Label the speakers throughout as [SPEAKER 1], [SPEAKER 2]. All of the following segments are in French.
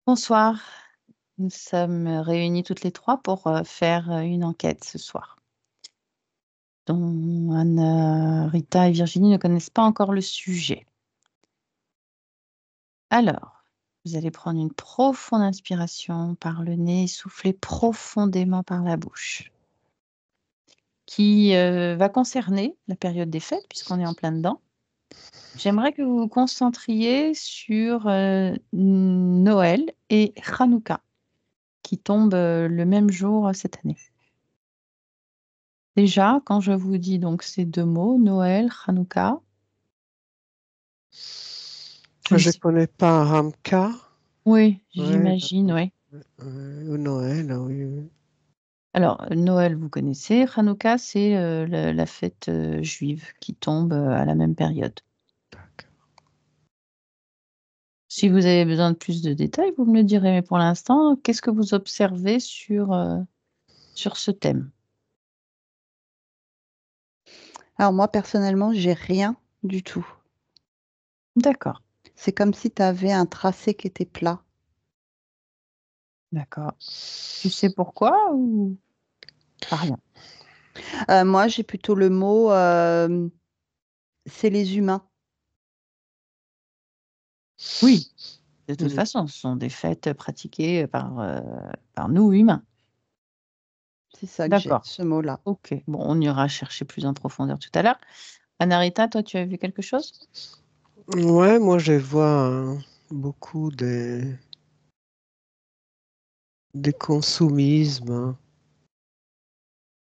[SPEAKER 1] Bonsoir, nous sommes réunis toutes les trois pour faire une enquête ce soir, dont Anna, Rita et Virginie ne connaissent pas encore le sujet. Alors, vous allez prendre une profonde inspiration par le nez, souffler profondément par la bouche, qui va concerner la période des fêtes, puisqu'on est en plein dedans. J'aimerais que vous vous concentriez sur Noël et Hanouka, qui tombent le même jour cette année. Déjà, quand je vous dis donc ces 2 mots, Noël, Hanouka, je ne
[SPEAKER 2] Je
[SPEAKER 1] sais
[SPEAKER 2] connais pas Ramka.
[SPEAKER 1] oui,
[SPEAKER 2] Ouais,
[SPEAKER 1] j'imagine, oui.
[SPEAKER 2] au Noël, oui, oui.
[SPEAKER 1] Alors, Noël, vous connaissez, Hanouka, c'est, la fête, juive qui tombe, à la même période.
[SPEAKER 2] D'accord.
[SPEAKER 1] Si vous avez besoin de plus de détails, vous me le direz, mais pour l'instant, qu'est-ce que vous observez sur ce thème?
[SPEAKER 3] Alors moi, personnellement, j'ai rien du tout.
[SPEAKER 1] D'accord,
[SPEAKER 3] C'est comme si tu avais un tracé qui était plat.
[SPEAKER 1] d'accord. Tu sais pourquoi ou pas rien?
[SPEAKER 3] Moi, j'ai plutôt le mot, c'est les humains.
[SPEAKER 1] Oui, de toute
[SPEAKER 2] Mmh.
[SPEAKER 1] façon, ce sont des fêtes pratiquées par nous humains.
[SPEAKER 3] C'est ça que j'ai,
[SPEAKER 1] D'accord.
[SPEAKER 3] ce mot-là.
[SPEAKER 1] OK. Bon, on ira chercher plus en profondeur tout à l'heure. Anarita, toi, tu as vu quelque chose?
[SPEAKER 2] Ouais, moi je vois beaucoup des consumismes,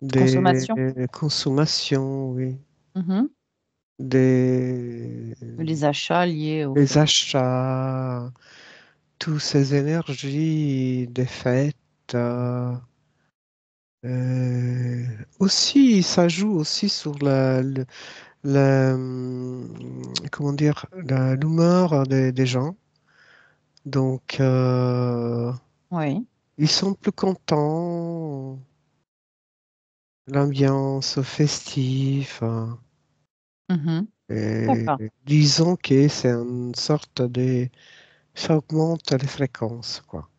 [SPEAKER 2] des
[SPEAKER 1] Consommation?
[SPEAKER 2] consommations, oui,
[SPEAKER 1] Mmh.
[SPEAKER 2] des,
[SPEAKER 1] Les achats liés aux
[SPEAKER 2] des
[SPEAKER 1] fêtes.
[SPEAKER 2] achats, toutes ces énergies des fêtes. euh, Aussi, ça joue aussi sur comment dire, l'humeur des gens. Donc,
[SPEAKER 1] Oui.
[SPEAKER 2] ils sont plus contents, l'ambiance festive.
[SPEAKER 1] Mmh.
[SPEAKER 2] Et
[SPEAKER 1] D'accord,
[SPEAKER 2] disons que c'est une sorte de... Ça augmente les fréquences, quoi.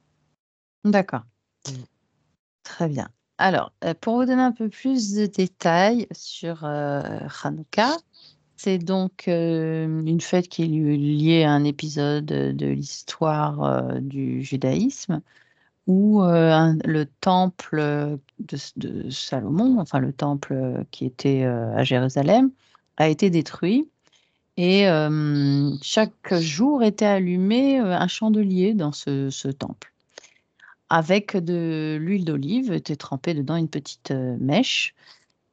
[SPEAKER 1] d'accord.
[SPEAKER 2] Mm.
[SPEAKER 1] Très bien. Alors, pour vous donner un peu plus de détails sur, Hanouka, c'est donc, une fête qui est liée à un épisode, de l'histoire, du judaïsme où, le temple, de Salomon, enfin le temple, qui était, à Jérusalem, a été détruit et chaque jour était allumé, un chandelier dans ce temple avec de l'huile d'olive, était trempée dedans une petite, mèche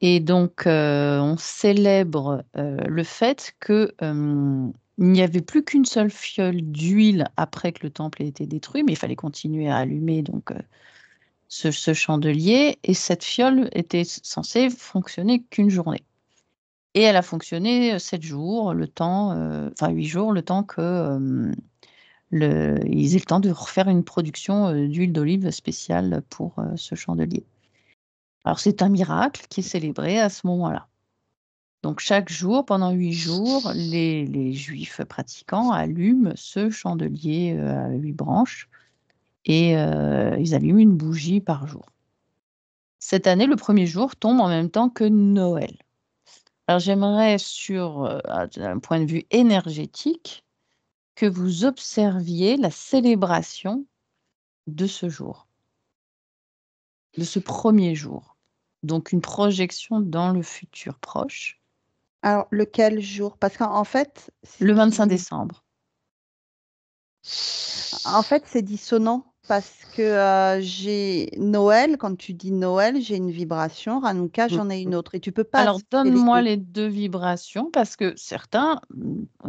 [SPEAKER 1] et donc on célèbre, le fait que, il n'y avait plus qu'une seule fiole d'huile après que le temple ait été détruit, mais il fallait continuer à allumer donc ce chandelier et cette fiole était censée fonctionner qu'une journée et elle a fonctionné, 7 jours, le temps, enfin 8 jours, le temps que, ils aient le temps de refaire une production, d'huile d'olive spéciale pour, ce chandelier. Alors c'est un miracle qui est célébré à ce moment-là. Donc chaque jour, pendant 8 jours, les juifs pratiquants allument ce chandelier, à 8 branches et ils allument une bougie par jour. Cette année, le premier jour tombe en même temps que Noël. Alors j'aimerais sur, d'un point de vue énergétique, que vous observiez la célébration de ce jour, de ce premier jour. Donc une projection dans le futur proche,
[SPEAKER 3] Alors, lequel jour? Parce qu'en fait, ce
[SPEAKER 1] le 25
[SPEAKER 3] qui
[SPEAKER 1] décembre.
[SPEAKER 3] en fait, c'est dissonant parce que, j'ai Noël, quand tu dis Noël, j'ai une vibration, Hanouka,
[SPEAKER 2] Mm.
[SPEAKER 3] j'en ai une autre et tu peux pas
[SPEAKER 1] Alors
[SPEAKER 3] associer les
[SPEAKER 1] donne-moi
[SPEAKER 3] 2.
[SPEAKER 1] les 2 vibrations parce que certains,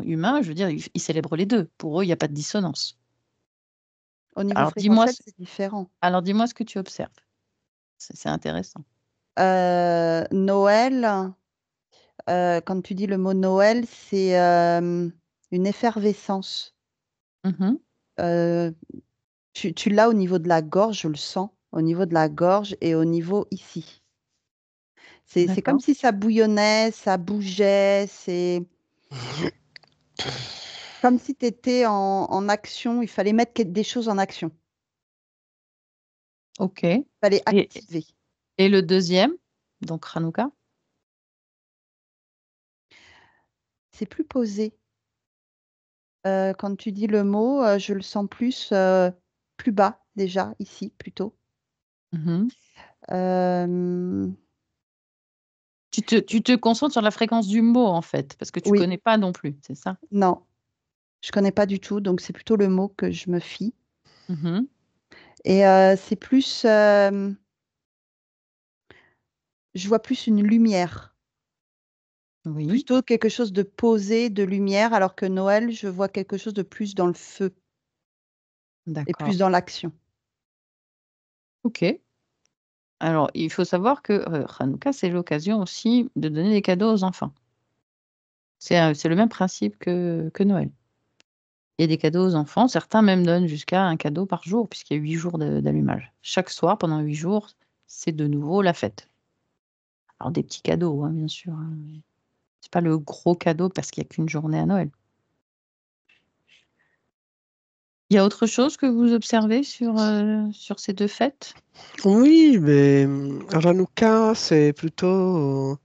[SPEAKER 1] humains, je veux dire, ils célèbrent les 2. Pour eux, il y a pas de dissonance.
[SPEAKER 3] Au niveau
[SPEAKER 1] Alors dis-moi
[SPEAKER 3] fréquentiel,
[SPEAKER 1] ce
[SPEAKER 3] c'est différent.
[SPEAKER 1] dis-moi ce que tu observes. C'est intéressant.
[SPEAKER 3] Noël, quand tu dis le mot Noël, c'est, une effervescence.
[SPEAKER 1] Mmh.
[SPEAKER 3] Heu, tu l'as au niveau de la gorge, je le sens, au niveau de la gorge et au niveau ici. C'est comme
[SPEAKER 1] D'accord.
[SPEAKER 3] si ça bouillonnait, ça bougeait, c'est Comme si tu étais en action, il fallait mettre des choses en action.
[SPEAKER 1] Ok.
[SPEAKER 3] Il fallait
[SPEAKER 1] Et,
[SPEAKER 3] activer.
[SPEAKER 1] et le deuxième, donc Hanouka?
[SPEAKER 3] C'est plus posé. Quand tu dis le mot, je le sens plus bas déjà, ici, plutôt.
[SPEAKER 1] Mhm.
[SPEAKER 3] Euh,
[SPEAKER 1] Tu te concentres sur la fréquence du mot, en fait, parce que tu
[SPEAKER 3] oui,
[SPEAKER 1] connais pas non plus, c'est ça?
[SPEAKER 3] non, je connais pas du tout, donc c'est plutôt le mot que je me fie.
[SPEAKER 1] Mhm.
[SPEAKER 3] Et c'est plus, je vois plus une lumière,
[SPEAKER 1] Oui,
[SPEAKER 3] plutôt quelque chose de posé, de lumière, alors que Noël, je vois quelque chose de plus dans le feu et
[SPEAKER 1] d'accord.
[SPEAKER 3] plus dans l'action.
[SPEAKER 1] Ok. Alors, il faut savoir que Hanouka, c'est l'occasion aussi de donner des cadeaux aux enfants. C'est le même principe que Noël. Il y a des cadeaux aux enfants. Certains même donnent jusqu'à un cadeau par jour, puisqu'il y a 8 jours d'allumage. Chaque soir, pendant 8 jours, c'est de nouveau la fête. Alors, des petits cadeaux, hein, bien sûr, hein. C'est pas le gros cadeau parce qu'il n'y a qu'une journée à Noël. Il y a autre chose que vous observez sur ces deux fêtes?
[SPEAKER 2] Oui, mais Hanouka, c'est plutôt,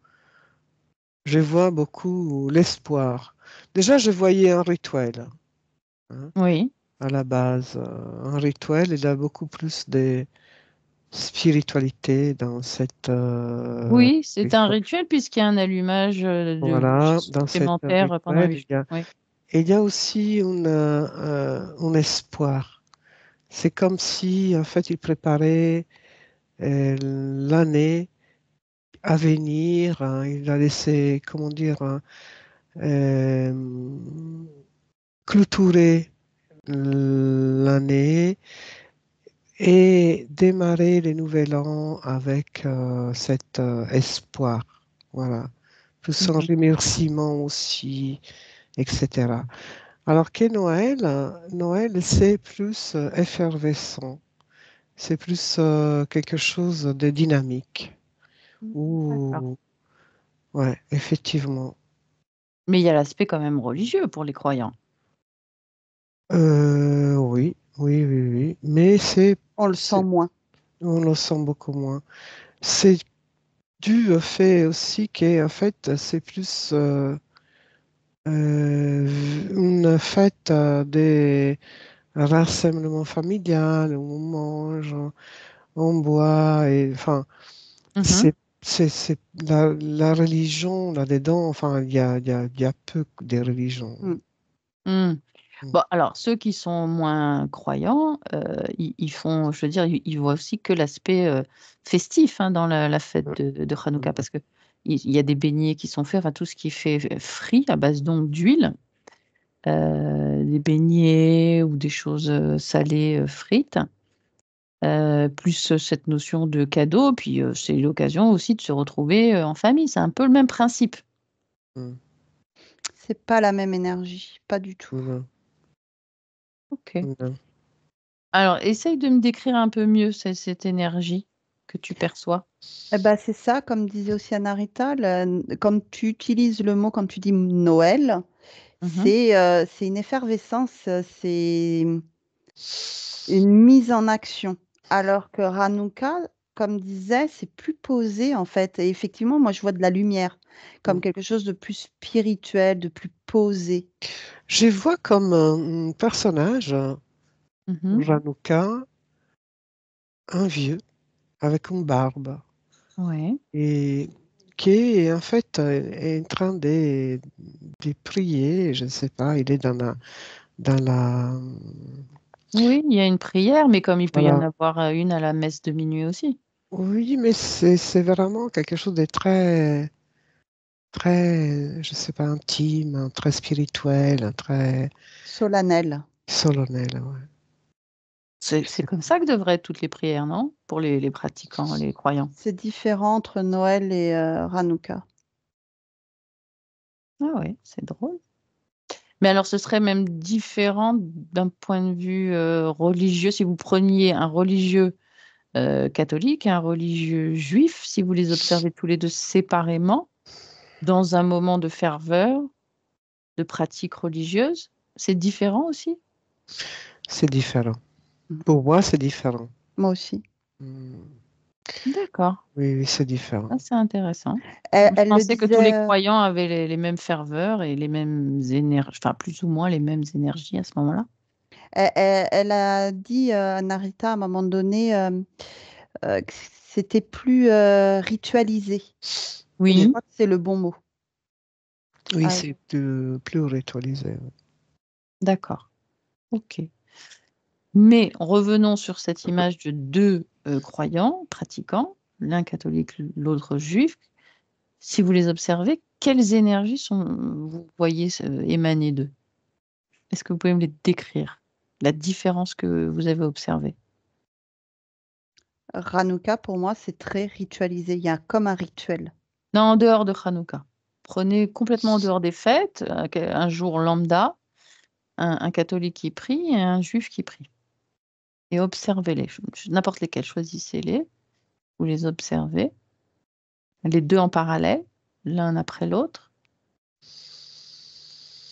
[SPEAKER 2] je vois beaucoup l'espoir. Déjà, je voyais un rituel, hein,
[SPEAKER 1] Oui.
[SPEAKER 2] à la base. Un rituel, il y a beaucoup plus de spiritualité dans cette
[SPEAKER 1] Oui, c'est un
[SPEAKER 2] rituel.
[SPEAKER 1] rituel puisqu'il y a un allumage de bougies
[SPEAKER 2] Voilà, dans cette
[SPEAKER 1] supplémentaires pendant
[SPEAKER 2] rituel,
[SPEAKER 1] 8 jours. Oui.
[SPEAKER 2] il y a aussi un espoir. C'est comme si, en fait, il préparait l'année à venir. Hein. Il a laissé, comment dire, hein, euh, clôturer l'année et démarrer le nouvel an avec cet espoir. Voilà. Plus un
[SPEAKER 1] Mhm.
[SPEAKER 2] remerciement aussi, etc. Alors que Noël, Noël, c'est plus effervescent. C'est plus quelque chose de dynamique.
[SPEAKER 1] D'accord.
[SPEAKER 2] Ouh, ouais, effectivement.
[SPEAKER 1] Mais il y a l'aspect quand même religieux pour les croyants.
[SPEAKER 2] Oui, oui, oui, oui. Mais
[SPEAKER 3] On le sent moins.
[SPEAKER 2] on le sent beaucoup moins. C'est dû au fait aussi que, en fait, c'est plus une fête des rassemblements familial où on mange, on boit, et enfin,
[SPEAKER 1] Mhm.
[SPEAKER 2] c'est la religion là-dedans, enfin, il y a peu de religions.
[SPEAKER 3] Mm.
[SPEAKER 1] Mm.
[SPEAKER 2] Mm.
[SPEAKER 1] Bon, alors, ceux qui sont moins croyants, ils font, je veux dire, ils voient aussi que l'aspect festif, hein, dans la fête de Hanouka, parce que il y a des beignets qui sont faits, enfin, tout ce qui est fait frit à base donc d'huile, des beignets ou des choses salées frites, plus cette notion de cadeau, puis c'est l'occasion aussi de se retrouver en famille. C'est un peu le même principe.
[SPEAKER 2] Mm.
[SPEAKER 3] C'est pas la même énergie, pas du tout.
[SPEAKER 2] Non,
[SPEAKER 1] Ok.
[SPEAKER 2] non.
[SPEAKER 1] Alors, essaye de me décrire un peu mieux cette énergie que tu perçois.
[SPEAKER 3] Eh ben, c'est ça, comme disait aussi Anarita, comme tu utilises le mot, quand tu dis Noël,
[SPEAKER 1] Mhm.
[SPEAKER 3] c'est une effervescence, c'est une mise en action. Alors que Hanouka, comme disait, c'est plus posé en fait. Et effectivement, moi, je vois de la lumière, comme
[SPEAKER 2] Mm.
[SPEAKER 3] quelque chose de plus spirituel, de plus posé.
[SPEAKER 2] Je vois comme un personnage,
[SPEAKER 1] Mhm.
[SPEAKER 2] pour Hanouka, un vieux avec une barbe
[SPEAKER 1] Ouais.
[SPEAKER 2] et qui est en fait est en train de prier, je ne sais pas, il est dans la
[SPEAKER 1] Oui, il y a une prière, mais comme il peut y en
[SPEAKER 2] voilà.
[SPEAKER 1] avoir une à la messe de minuit aussi.
[SPEAKER 2] Oui, mais c'est vraiment quelque chose de très, je sais pas, intime, hein, très spirituel, hein, très
[SPEAKER 3] Solennel.
[SPEAKER 2] solennel. Ouais.
[SPEAKER 1] C'est comme ça que devraient être toutes les prières, non? Pour les pratiquants, les croyants.
[SPEAKER 3] C'est différent entre Noël et Hanouka.
[SPEAKER 1] Ah ouais, c'est drôle. Mais alors, ce serait même différent d'un point de vue religieux. Si vous preniez un religieux catholique et un religieux juif, si vous les observez tous les deux séparément, dans un moment de ferveur, de pratique religieuse, C'est différent aussi?
[SPEAKER 2] C'est différent.
[SPEAKER 3] Mhm.
[SPEAKER 2] Pour moi, c'est différent.
[SPEAKER 3] Moi aussi.
[SPEAKER 2] Hmm.
[SPEAKER 1] D'accord.
[SPEAKER 2] Oui, oui, c'est différent.
[SPEAKER 1] Ah, c'est intéressant.
[SPEAKER 3] Elle,
[SPEAKER 1] Moi, je
[SPEAKER 3] elle le
[SPEAKER 1] pensais que tous les
[SPEAKER 3] disait,
[SPEAKER 1] croyants avaient les mêmes ferveurs et les mêmes énergies, enfin plus ou moins les mêmes énergies à ce moment-là.
[SPEAKER 3] elle a dit à Narita à un moment donné que c'était plus ritualisé. Et je
[SPEAKER 1] Oui,
[SPEAKER 3] crois que c'est le bon mot.
[SPEAKER 2] Oui,
[SPEAKER 3] Ah,
[SPEAKER 2] c'est plus ritualisé.
[SPEAKER 1] d'accord. Ok. Mais revenons sur cette image de deux croyants, pratiquants, l'un catholique, l'autre juif. Si vous les observez, quelles énergies vous voyez émaner d'eux? Est-ce que vous pouvez me les décrire? La différence que vous avez observée?
[SPEAKER 3] Hanouka, pour moi, c'est très ritualisé. Il y a comme un rituel.
[SPEAKER 1] Non, en dehors de Hanouka. Prenez complètement en dehors des fêtes, un jour lambda, un catholique qui prie et un juif qui prie. Et observez-les, n'importe lesquels, choisissez-les, vous les observez, les deux en parallèle, l'un après l'autre.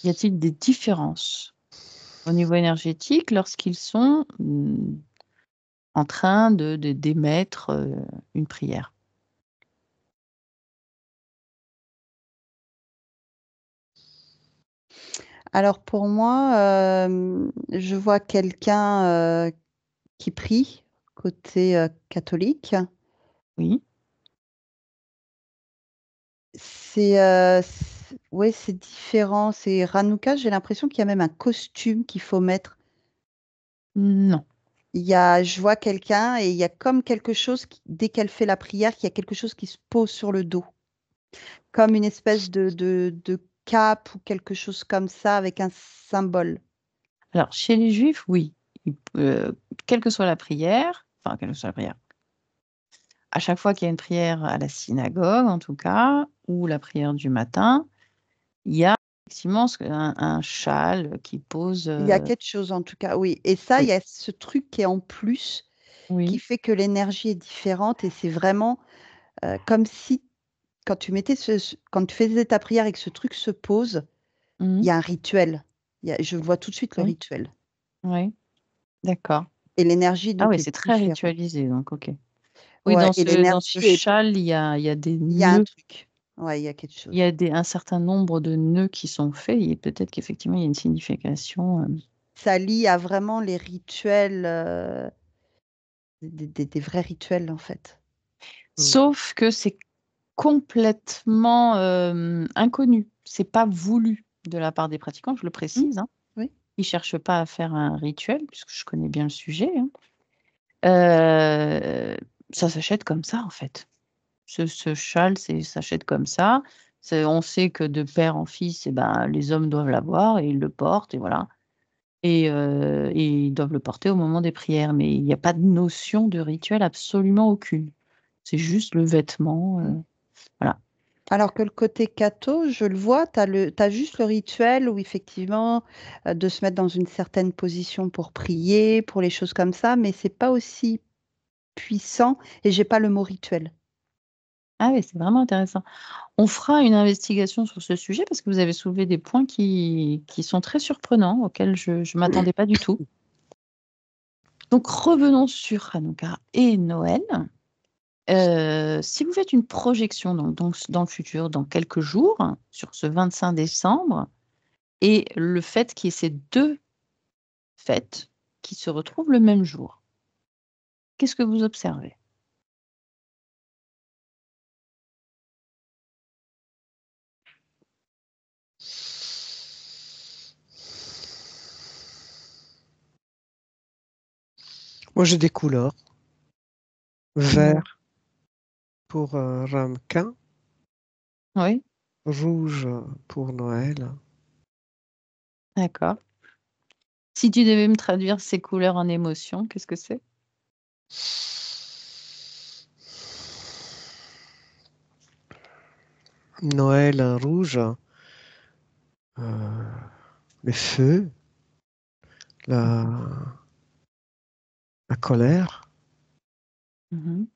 [SPEAKER 1] Y a-t-il des différences au niveau énergétique lorsqu'ils sont en train d'émettre une prière?
[SPEAKER 3] Alors pour moi, je vois quelqu'un qui prie côté catholique.
[SPEAKER 1] Oui.
[SPEAKER 3] Ouais, c'est différent. C'est Hanouka, j'ai l'impression qu'il y a même un costume qu'il faut mettre.
[SPEAKER 1] Non.
[SPEAKER 3] Je vois quelqu'un et il y a comme quelque chose, dès qu'elle fait la prière, qu'il y a quelque chose qui se pose sur le dos, comme une espèce de cape ou quelque chose comme ça avec un symbole.
[SPEAKER 1] Alors, chez les juifs, oui. Quelle que soit la prière, enfin, quelle que soit la prière, à chaque fois qu'il y a une prière à la synagogue, en tout cas, ou la prière du matin, il y a effectivement un châle qui pose.
[SPEAKER 3] Il y a quelque chose en tout cas, oui. Et ça, il
[SPEAKER 1] Oui,
[SPEAKER 3] y a ce truc qui est en plus, qui
[SPEAKER 1] oui.
[SPEAKER 3] fait que l'énergie est différente et c'est vraiment comme si quand tu mettais quand tu faisais ta prière et que ce truc se pose, il
[SPEAKER 1] Mhm.
[SPEAKER 3] y a un rituel. Je vois tout de suite le
[SPEAKER 1] Oui,
[SPEAKER 3] rituel.
[SPEAKER 1] oui, d'accord.
[SPEAKER 3] Et l'énergie
[SPEAKER 1] Ah
[SPEAKER 3] donc
[SPEAKER 1] oui,
[SPEAKER 3] est
[SPEAKER 1] c'est très
[SPEAKER 3] différente.
[SPEAKER 1] ritualisé, donc ok. Oui,
[SPEAKER 3] Ouais,
[SPEAKER 1] dans
[SPEAKER 3] et
[SPEAKER 1] ce
[SPEAKER 3] l'énergie est,
[SPEAKER 1] châle, il y a des
[SPEAKER 3] il y a un
[SPEAKER 1] nœuds,
[SPEAKER 3] truc. Ouais, il y a quelque
[SPEAKER 1] il y
[SPEAKER 3] chose.
[SPEAKER 1] a un certain nombre de nœuds qui sont faits, et peut-être qu'effectivement, il y a une signification.
[SPEAKER 3] Ça lie à vraiment les rituels, des vrais rituels en fait.
[SPEAKER 2] Mm.
[SPEAKER 1] Sauf que c'est complètement inconnu. C'est pas voulu de la part des pratiquants, je le
[SPEAKER 3] Hmm.
[SPEAKER 1] précise, hein.
[SPEAKER 3] Oui.
[SPEAKER 1] Ils cherchent pas à faire un rituel, puisque je connais bien le sujet, hein. Euh, Ça s'achète comme ça, en fait. Ce châle s'achète comme ça. On sait que de père en fils, eh ben, les hommes doivent l'avoir et ils le portent, et voilà. Et ils doivent le porter au moment des prières, mais il n'y a pas de notion de rituel, absolument aucune. C'est juste le vêtement,
[SPEAKER 3] Hmm.
[SPEAKER 1] voilà.
[SPEAKER 3] Alors que le côté catho, je le vois, t'as juste le rituel où effectivement de se mettre dans une certaine position pour prier, pour les choses comme ça, mais c'est pas aussi puissant et j'ai pas le mot rituel.
[SPEAKER 1] Ah oui, c'est vraiment intéressant. On fera une investigation sur ce sujet parce que vous avez soulevé des points qui sont très surprenants, auxquels je ne m'attendais pas du tout. Donc revenons sur Hanouka et Noël. Si vous faites une projection donc dans le futur, dans quelques jours, sur ce 25 décembre, et le fait qu'il y ait ces deux fêtes qui se retrouvent le même jour, qu'est-ce que vous observez?
[SPEAKER 2] Moi, j'ai des couleurs.
[SPEAKER 1] Mhm.
[SPEAKER 2] Vert pour Ramequin,
[SPEAKER 1] Oui,
[SPEAKER 2] rouge pour Noël.
[SPEAKER 1] d'accord. Si tu devais me traduire ces couleurs en émotions, qu'est-ce que c'est?
[SPEAKER 2] Noël rouge, les feux, la, la colère.
[SPEAKER 1] Mhm.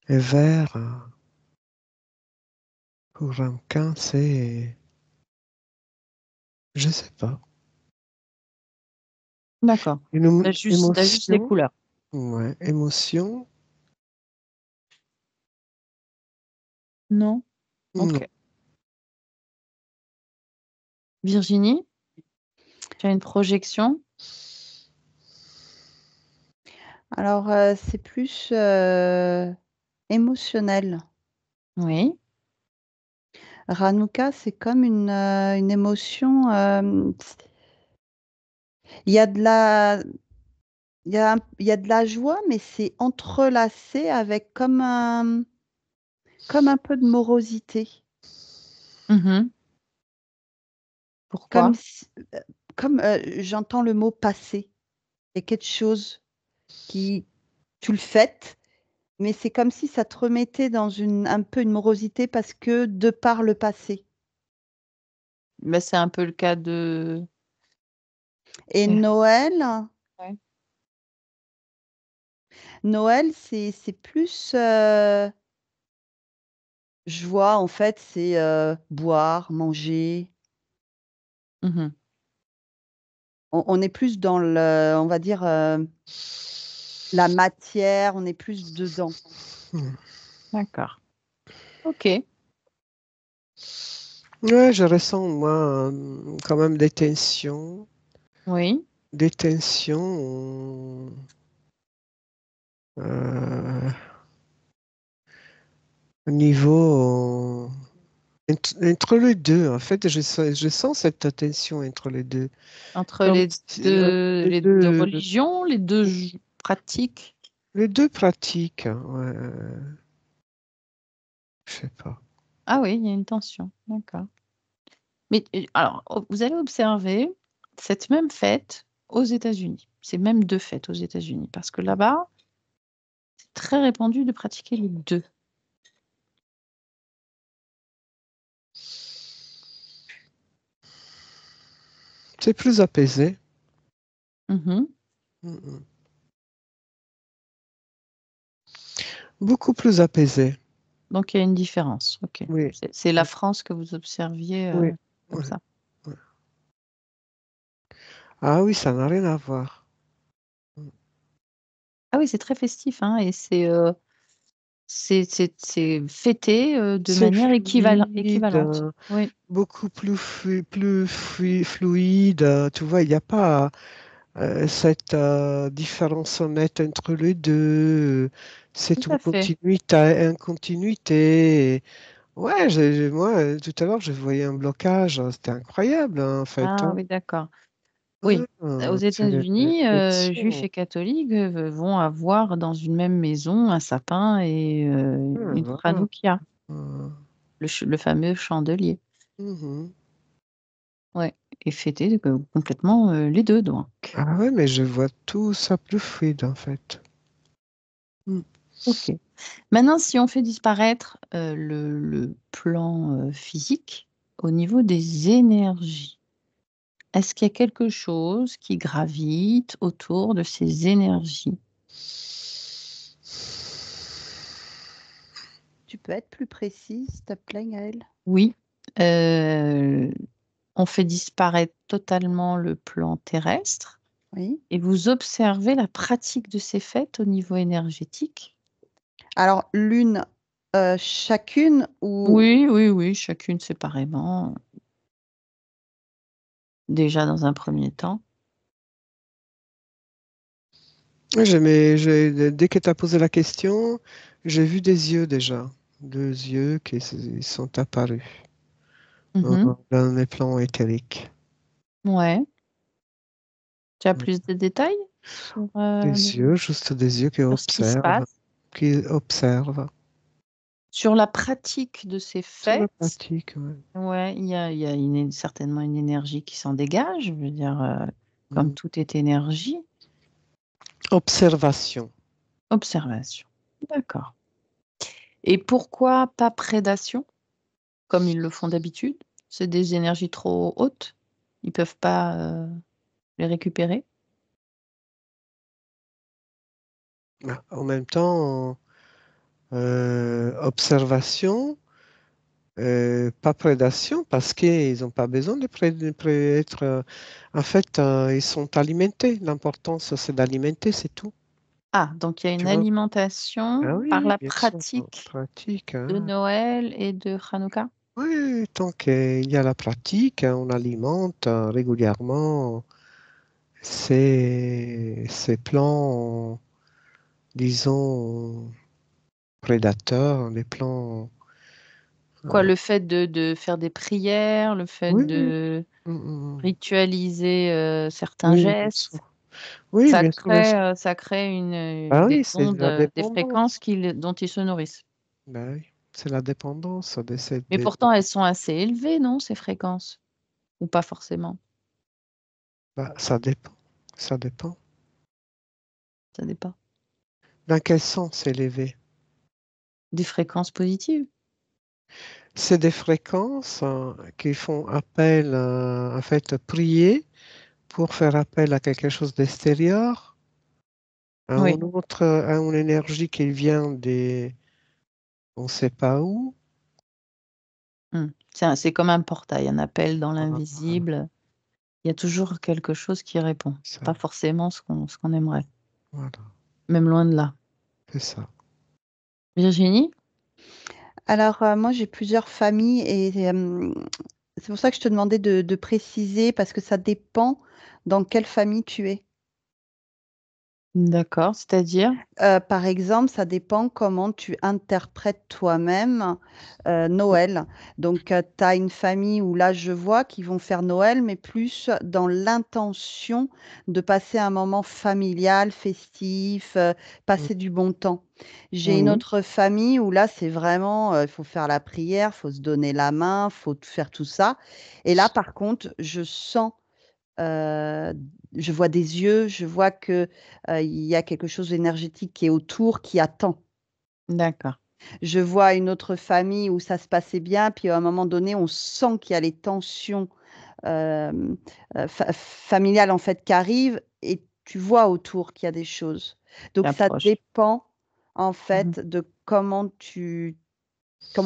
[SPEAKER 2] Et vert pour Ramequin, c'est... Je sais pas.
[SPEAKER 1] D'accord.
[SPEAKER 2] Une
[SPEAKER 1] T'as juste les
[SPEAKER 2] émotion.
[SPEAKER 1] couleurs.
[SPEAKER 2] Ouais, émotion.
[SPEAKER 1] Non?
[SPEAKER 2] Non.
[SPEAKER 1] Ok. Virginie, tu as une projection?
[SPEAKER 3] Alors, c'est plus émotionnel.
[SPEAKER 1] Oui.
[SPEAKER 3] Ranuka, c'est comme une émotion. Il y a de la, il y a de la joie, mais c'est entrelacé avec comme un peu de morosité.
[SPEAKER 1] Mhm.
[SPEAKER 3] Comme,
[SPEAKER 1] Pourquoi?
[SPEAKER 3] comme j'entends le mot passer. Il y a quelque chose qui, tu le fêtes, mais c'est comme si ça te remettait dans un peu une morosité parce que de par le passé.
[SPEAKER 1] Ben, c'est un peu le cas de...
[SPEAKER 3] Et
[SPEAKER 1] chez-
[SPEAKER 3] Noël,
[SPEAKER 1] Ouais.
[SPEAKER 3] Noël, c'est plus joie, en fait, c'est boire, manger.
[SPEAKER 1] Mhm.
[SPEAKER 3] On est plus dans le, on va dire, la matière, on est plus dedans.
[SPEAKER 2] Hmm.
[SPEAKER 1] D'accord. Ok.
[SPEAKER 2] Ouais, je ressens, moi, quand même
[SPEAKER 1] Oui.
[SPEAKER 2] des tensions euh, au niveau, entre les deux. En fait, je sens cette tension entre les deux.
[SPEAKER 1] Entre
[SPEAKER 2] Comme si, les
[SPEAKER 1] les deux
[SPEAKER 2] deux,
[SPEAKER 1] religions, les deux pratiques.
[SPEAKER 2] les deux pratiques. Hein, ouais, je sais pas.
[SPEAKER 1] Ah oui, il y a une tension. D'accord. Mais alors, vous allez observer cette même fête aux États-Unis. Ces mêmes deux fêtes aux États-Unis. Parce que là-bas, c'est très répandu de pratiquer les deux.
[SPEAKER 2] C'est plus apaisé.
[SPEAKER 1] Mhm.
[SPEAKER 2] Mhm. Beaucoup plus apaisé.
[SPEAKER 1] Donc, il y a une différence. OK.
[SPEAKER 2] Oui,
[SPEAKER 1] C'est la France que vous observiez
[SPEAKER 2] oui,
[SPEAKER 1] comme
[SPEAKER 2] oui,
[SPEAKER 1] ça.
[SPEAKER 2] oui. Ah oui, ça n'a rien à voir.
[SPEAKER 1] Ah oui, c'est très festif, hein, et c'est fêté de
[SPEAKER 2] C'est
[SPEAKER 1] manière
[SPEAKER 2] fluide,
[SPEAKER 1] équivalente. Oui,
[SPEAKER 2] beaucoup plus, fluide. Tu vois, il n'y a pas cette différence nette entre les deux,
[SPEAKER 1] tout
[SPEAKER 2] cette
[SPEAKER 1] à fait.
[SPEAKER 2] continuité. Ouais, moi, tout à l'heure, je voyais un blocage. C'était incroyable, hein, en fait.
[SPEAKER 1] Ah
[SPEAKER 2] Hein.
[SPEAKER 1] oui, d'accord. Oui. Aux
[SPEAKER 2] C'est
[SPEAKER 1] États-Unis, juifs
[SPEAKER 2] tension.
[SPEAKER 1] et catholiques vont avoir dans une même maison un sapin et une
[SPEAKER 2] Voilà.
[SPEAKER 1] Hanoukia,
[SPEAKER 2] Euh,
[SPEAKER 1] le fameux chandelier.
[SPEAKER 2] mhm.
[SPEAKER 1] Ouais. Et fêter complètement les deux, donc.
[SPEAKER 2] Ah ouais, mais je vois tout ça plus fluide, en fait. Mm.
[SPEAKER 1] OK. Maintenant, si on fait disparaître le plan physique au niveau des énergies, est-ce qu'il y a quelque chose qui gravite autour de ces énergies?
[SPEAKER 3] Tu peux être plus précise, s'il te plaît, Gaëlle?
[SPEAKER 1] Oui, euh, on fait disparaître totalement le plan terrestre
[SPEAKER 3] Oui.
[SPEAKER 1] et vous observez la pratique de ces fêtes au niveau énergétique.
[SPEAKER 3] Alors, l'une, chacune ou...
[SPEAKER 1] Oui, oui, oui, chacune séparément, déjà dans un premier temps.
[SPEAKER 2] Dès que tu as posé la question, j'ai vu des yeux déjà. Deux yeux qui sont apparus
[SPEAKER 1] Mhm.
[SPEAKER 2] dans les plans éthériques.
[SPEAKER 1] Ouais. Tu as
[SPEAKER 2] Ouais.
[SPEAKER 1] plus de détails sur,
[SPEAKER 2] Des yeux, juste des yeux
[SPEAKER 1] sur ce qui se passe?
[SPEAKER 2] qui observent.
[SPEAKER 1] Sur la pratique de ces
[SPEAKER 2] Sur la
[SPEAKER 1] fêtes,
[SPEAKER 2] pratique, ouais.
[SPEAKER 1] ouais, il y a certainement une énergie qui s'en dégage, je veux dire, comme
[SPEAKER 2] Mm.
[SPEAKER 1] tout est énergie.
[SPEAKER 2] Observation.
[SPEAKER 1] Observation. D'accord. Et pourquoi pas prédation, comme ils le font d'habitude? C'est des énergies trop hautes. Ils peuvent pas les récupérer.
[SPEAKER 2] En même temps, observation. Pas prédation parce qu'ils n'ont pas besoin de être. En fait, ils sont alimentés. L'important, c'est d'alimenter, c'est tout.
[SPEAKER 1] Ah, donc il y a une
[SPEAKER 2] Tu vois?
[SPEAKER 1] alimentation
[SPEAKER 2] Ah oui,
[SPEAKER 1] par
[SPEAKER 2] oui,
[SPEAKER 1] la
[SPEAKER 2] bien sûr.
[SPEAKER 1] pratique
[SPEAKER 2] Pratique,
[SPEAKER 1] de
[SPEAKER 2] hein.
[SPEAKER 1] Noël et de Hanouka?
[SPEAKER 2] Oui, tant qu'il y a la pratique, hein, on alimente régulièrement ces plans, disons, prédateurs, les plans.
[SPEAKER 1] Quoi,
[SPEAKER 2] euh,
[SPEAKER 1] le fait de faire des prières, le fait
[SPEAKER 2] oui, oui.
[SPEAKER 1] de
[SPEAKER 2] Mm, mm, mm.
[SPEAKER 1] ritualiser certains
[SPEAKER 2] Oui, bien sûr.
[SPEAKER 1] gestes,
[SPEAKER 2] Oui, bien sûr, bien sûr.
[SPEAKER 1] ça crée
[SPEAKER 2] Ah
[SPEAKER 1] des
[SPEAKER 2] oui, c'est
[SPEAKER 1] ondes,
[SPEAKER 2] la
[SPEAKER 1] des fréquences
[SPEAKER 2] dépendance.
[SPEAKER 1] dont ils se nourrissent.
[SPEAKER 2] Ben oui, c'est la dépendance de cette.
[SPEAKER 1] Mais pourtant, elles sont assez élevées, non, ces fréquences? Ou pas forcément?
[SPEAKER 2] Bah, ça dépend. Ça dépend.
[SPEAKER 1] Ça dépend.
[SPEAKER 2] Dans quel sens élevé?
[SPEAKER 1] Des fréquences positives?
[SPEAKER 2] C'est des fréquences qui font appel, en fait, prier pour faire appel à quelque chose d'extérieur, à
[SPEAKER 1] Oui.
[SPEAKER 2] une autre, à une énergie qui vient des, on ne sait pas où.
[SPEAKER 1] C'est comme un portail, un appel dans
[SPEAKER 2] Voilà,
[SPEAKER 1] l'invisible. Il y a toujours quelque chose qui répond.
[SPEAKER 2] ça,
[SPEAKER 1] Pas forcément ce qu'on aimerait,
[SPEAKER 2] voilà,
[SPEAKER 1] même loin de là.
[SPEAKER 2] c'est ça.
[SPEAKER 1] Virginie?
[SPEAKER 3] Alors, moi, j'ai plusieurs familles et c'est pour ça que je te demandais de préciser parce que ça dépend dans quelle famille tu es.
[SPEAKER 1] D'accord, c'est-à-dire?
[SPEAKER 3] Par exemple, ça dépend comment tu interprètes toi-même, Noël. Donc, tu as une famille où là, je vois qu'ils vont faire Noël, mais plus dans l'intention de passer un moment familial, festif,
[SPEAKER 2] Mm.
[SPEAKER 3] passer du bon temps. J'ai une
[SPEAKER 1] Oui,
[SPEAKER 3] autre famille où là, c'est vraiment, il faut faire la prière, faut se donner la main, faut faire tout ça. Et là, par contre, je sens je vois des yeux, je vois que, il y a quelque chose d'énergétique qui est autour, qui attend.
[SPEAKER 1] d'accord.
[SPEAKER 3] Je vois une autre famille où ça se passait bien, puis à un moment donné, on sent qu'il y a les tensions, hem, familiales, en fait, qui arrivent et tu vois autour qu'il y a des choses. Donc ça
[SPEAKER 1] J'approche.
[SPEAKER 3] dépend, en
[SPEAKER 1] Mhm.
[SPEAKER 3] fait, de comment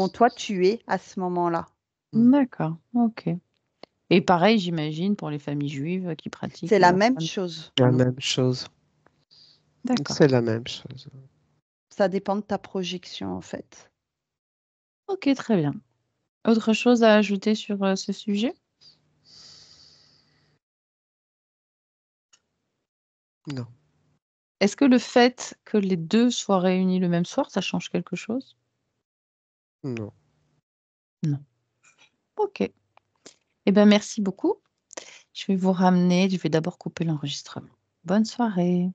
[SPEAKER 3] toi tu es à ce moment-là.
[SPEAKER 2] Mm.
[SPEAKER 1] D'accord, ok. Et pareil, j'imagine, pour les familles juives qui
[SPEAKER 3] C'est
[SPEAKER 1] pratiquent
[SPEAKER 3] la même
[SPEAKER 1] Hanouka.
[SPEAKER 3] chose.
[SPEAKER 2] La même chose.
[SPEAKER 1] D'accord.
[SPEAKER 2] C'est la même chose.
[SPEAKER 3] Ça dépend de ta projection, en fait.
[SPEAKER 1] Ok, très bien. Autre chose à ajouter sur ce sujet?
[SPEAKER 2] Non,
[SPEAKER 1] Est-ce que le fait que les deux soient réunis le même soir, ça change quelque chose?
[SPEAKER 2] non.
[SPEAKER 1] Non. Ok. Eh bien, merci beaucoup. Je vais vous ramener. Je vais d'abord couper l'enregistrement. Bonne soirée.